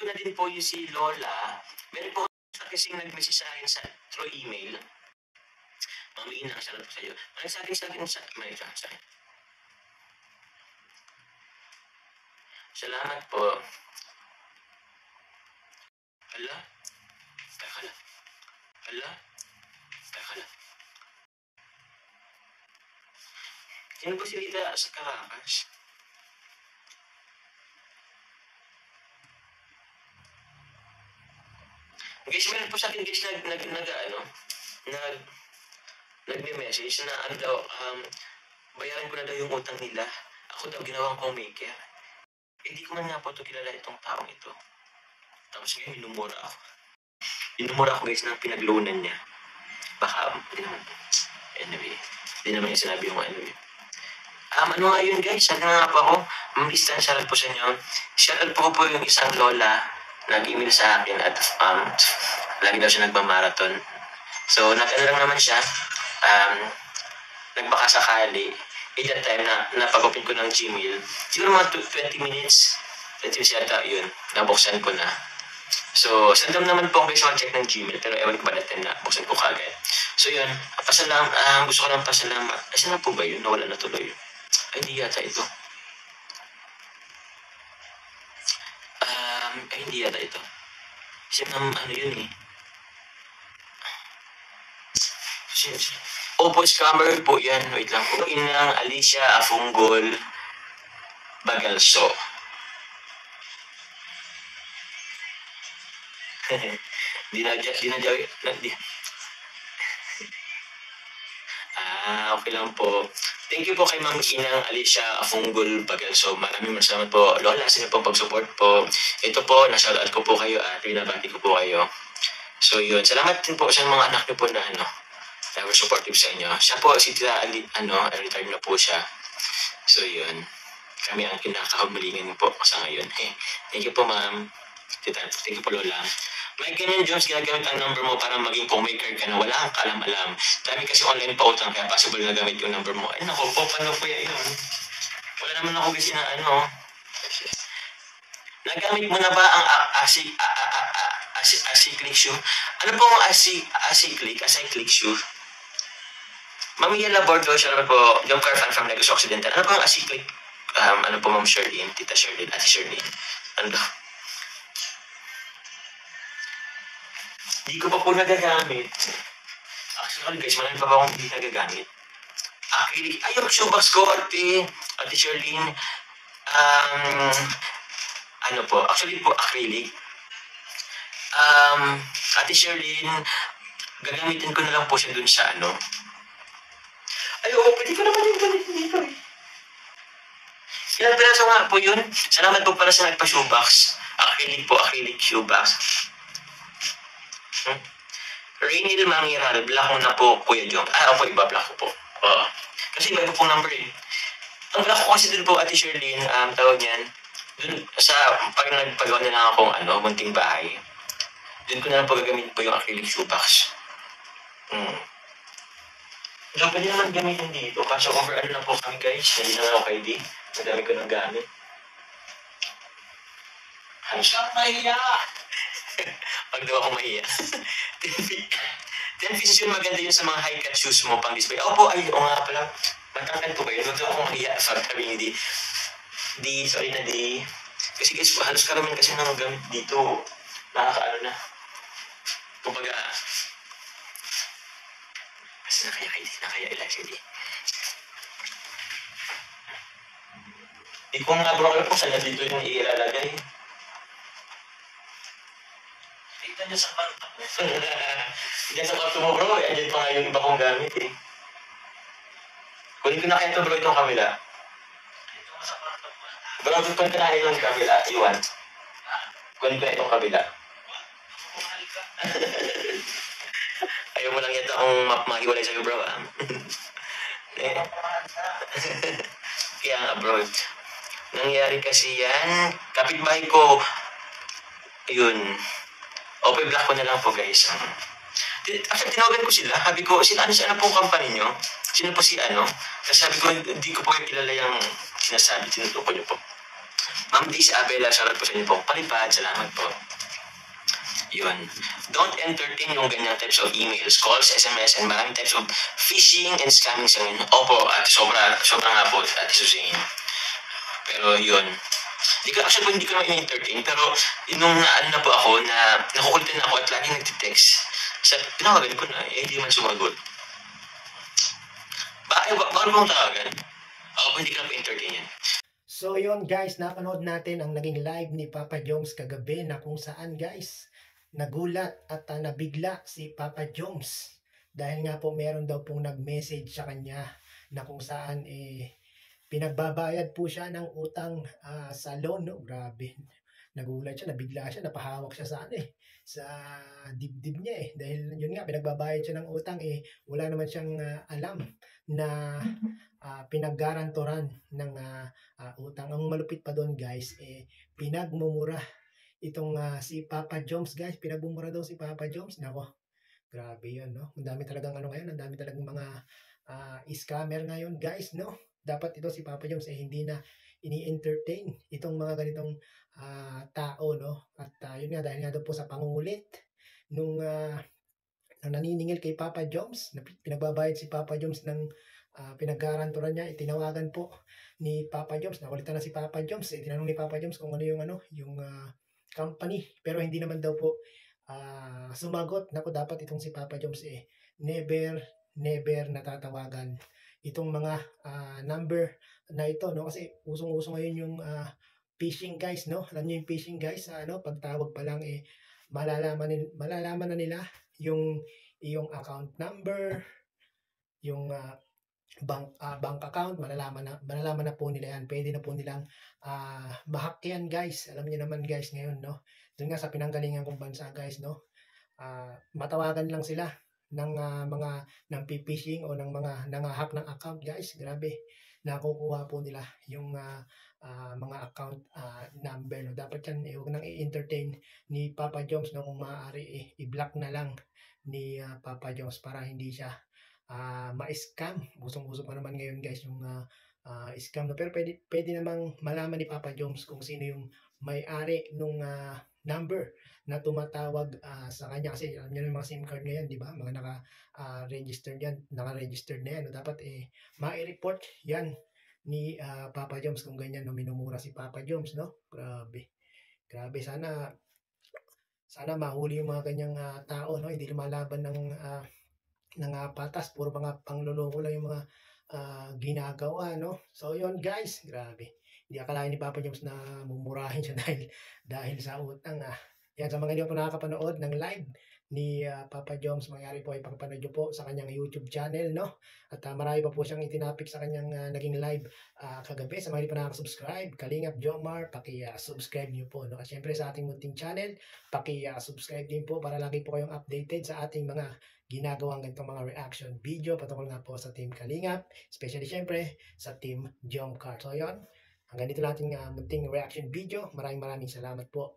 ko na din po yung si Lola. Meron po kasi nag-message sa akin through email. Mamiin na siya po sa iyo. Sa akin. Salamat po. Hala? Teka lang. Sino po si Rita sa Caracas? Guys, meron po sa akin guys nagme-message na ano daw, bayaran ko na daw yung utang nila. Ako daw ginawang co-maker. Hindi ko man nga po ito kilala itong taong ito. Tapos ngayon, minumura ako. Minumura ako guys ng pinaglunan niya. Baka, anyway, hindi naman yung sinabi yung ano yun. Ano nga yun guys, sabi nga po ako, mambistan shoutout po sa inyo. Shoutout po yung isang lola, nag-email sa akin at lagi daw siya nagmamarathon. So, nag-ano lang naman siya, nagbaka sakali. At that time na napag-open ko ng Gmail, siguro mga 20 minutes yata yun, nabuksan ko na. So, sandam naman po guys mag-check ng Gmail, pero ewan ko ba natin na buksan ko kagad. So yun, gusto ko lang pasalamat. Saan na po ba yun? Nawala na tuloy. Ay, hindi yata ito. Hindi yata ito. Ano yun eh. Opo, scammer po yan. Wait lang po. Inang Alicia Afunggol Bagalso. Okay lang po. Thank you po kay Ma'am Inang Alicia Afunggol Bagalso. Maraming salamat po. Lola, sino pong pag-support po. Ito po, na-shoutout ko po kayo at binabati ko po kayo. So yun, salamat din po sa mga anak niyo po na were supportive sa inyo. Siya po, si Tita retired na po siya. So yun, kami ang kinakahumulingan po sa ngayon. Thank you po ma'am. Tita, thank you po Lola. May ganyan Jones, ginagamit ang number mo para maging co-maker ka na wala kang kaalam-alam. Dami kasi online pa utang kaya possible na gamit yung number mo. Ay naku po, paano po yun? Wala naman ako kasi na Nagamit mo na ba ang Acyclic shoe? Ano po ang Acyclic shoe? Mami Yela Bordo, siya naman po, Jump Car fan from Negros Occidental. Ano po ang Acyclic? Ano po Ma'am Sherlyn, Tita Sherlyn, Ate Sherlyn? Ano daw? Hindi ko pa po nagagamit. Actually guys, marami pa ba akong hindi nagagamit? Acrylic. Ay, yung shoebox ko, Ate Sherlyn. Ano po? Actually po, acrylic. Ate Sherlyn, gagamitin ko na lang po siya dun sa Ay, pwede ko naman yung gamitin dito eh. Ilang piraso nga po yun. Salamat po para sa nagpa-shoebox. Acrylic shoebox. Rainil Mangiral, black mo na po, Kuya Jong. Opo, iba, black ko po. Kasi iba pong number eh. Ang black ko kasi dun po, Ate Sherlyn, tawag niyan, dun sa, pag nagpagawa na lang akong munting bahay, dun ko na lang po gagamitin po yung acrylic shoebox. So, pwede naman gamitin dito. Kaso over na po kami guys. Hindi naman ako kay D. Madami ko nang gamit. Halos ka mahiya! Pag daw ako mahiya. 10 pieces yun, maganda yun sa mga high-cut shoes mo pang display. Opo, oo nga pala. Matangkan po ba yun? Huwag daw akong mahiya. Sabi ni D. Sorry na D. Kasi guys, halos karamihan kasi nang gamit dito. Nakakaano na. Kumbaga, kasi nakaya election eh. Di ko nga bro kung saan na dito yung ilalagay. Tignan niyo sa kwarto mo. Diyan sa kwarto mo bro, andyan pa nga yung iba kong gamit eh. Kunin ko na kayo ito bro, itong kabila. Ito mo sa kwarto mo. Bro, kunin ko na kayo itong kabila, iwan. Kunin ko na itong kabila. Kumahal ka. Ayaw mo lang yata akong mahiwalay sa'yo bro Kaya nga bro, nangyari kasi yan, kapitbahay ko, ayun, okay, black ko na lang po guys. Actually, tinawagan ko sila, sabi ko, ano pong company nyo? Sino po si Kasi sabi ko, hindi ko po kayo kilala yung sinasabi, tinutuko nyo po. Ma'am Daisy Abela, shoutout po sa inyo po. Palipad, salamat po. Yun. Don't entertain yung ganyang types of emails, calls, SMS, and maraming types of phishing and scamming sa ngayon. Opo, at sobra nga po, at Suzanne. Pero yun. Hindi ko naman in-entertain, pero nung naano na po ako, na nakukulitan ako at laging nagtitext, pinawagan ko na, hindi man sumagot. Bakit mong tawagan? Ako po hindi ka na po entertain yan. So yun guys, napanood natin ang naging live ni Papa Joms kagabi na kung saan guys, nagulat at nabigla si Papa Joms dahil nga po meron daw pong nag-message sa kanya na kung saan pinagbabayad po siya ng utang sa loan, no? Grabe. Nagulat siya, nabigla siya, napahawak siya sa dibdib niya dahil yun nga, pinagbabayad siya ng utang wala naman siyang alam na pinaggarantoran ng utang. Ang malupit pa doon guys, pinagmumura itong si Papa Joms guys, pinagmumura daw si Papa Joms. Nako, grabe yun, no? Ang dami talagang ngayon, ang dami talagang mga scammer ngayon guys, no? Dapat ito si Papa Joms hindi na ini-entertain itong mga ganitong tao, no? At yun nga, dahil nga doon po sa pangungulit nung naniningil kay Papa Joms, na pinagbabayad si Papa Joms ng pinaggaranturan niya, itinawagan po ni Papa Joms, nakulitan na si Papa Joms, tinanong ni Papa Joms kung ano yung company, pero hindi naman daw po sumagot. Naku, dapat itong si Papa Joms never natatawagan itong mga number na ito, no? Kasi usong-uso ngayon yung phishing guys, no? Alam niyo yung phishing guys, pagtawag pa lang malalaman na nila yung account number, yung bank account, malalaman na po nila yan. Pwede na po nilang ma-hack yan guys. Alam niyo naman guys ngayon, no? Doon nga sa pinanggalingan kong bansa guys, no? Matawagan lang sila ng mga ng phishing o ng mga nang-hack ng account guys. Grabe, nakukuha po nila yung mga account number, no? Dapat yan huwag nang i-entertain ni Papa Joms, no? Kung maaari i-block na lang ni Papa Joms para hindi siya ma-scam. Gustong-gusto pa naman ngayon guys yung scam, no? Pero pwede namang malaman ni Papa Joms kung sino yung may-ari nung number na tumatawag sa kanya, kasi alam niyo yung mga SIM card ngayon, di ba? Mga naka-registered na yan. No? Dapat ma-report yan ni Papa Joms kung ganyan, no? Minumura si Papa Joms, no? Grabe. Sana mahuli yung mga ganyang tao, no? Hindi lumalaban ng patas, puro mga pangloloko lang yung mga ginagawa, no? So yun guys, grabe. Hindi akalain ni Papa Joms na mumurahin siya dahil sa utang. Yan, sa mga hindi po nakakapanood ng live ni Papa Joms, mangyari po ay pagpanood nyo po sa kanyang YouTube channel, no? At marami pa po siyang itinapik sa kanyang naging live kagabi. Sa mga hindi pa nakaka-subscribe, Kalingap Jomar, paki-subscribe nyo po, no? At syempre sa ating munting channel, paki-subscribe din po para lagi po kayong updated sa ating mga ginagawang ganitong mga reaction video patungkol nga po sa Team Kalingap, especially syempre sa Team Jomcar. So yun, hanggang dito natin munting reaction video. Maraming salamat po.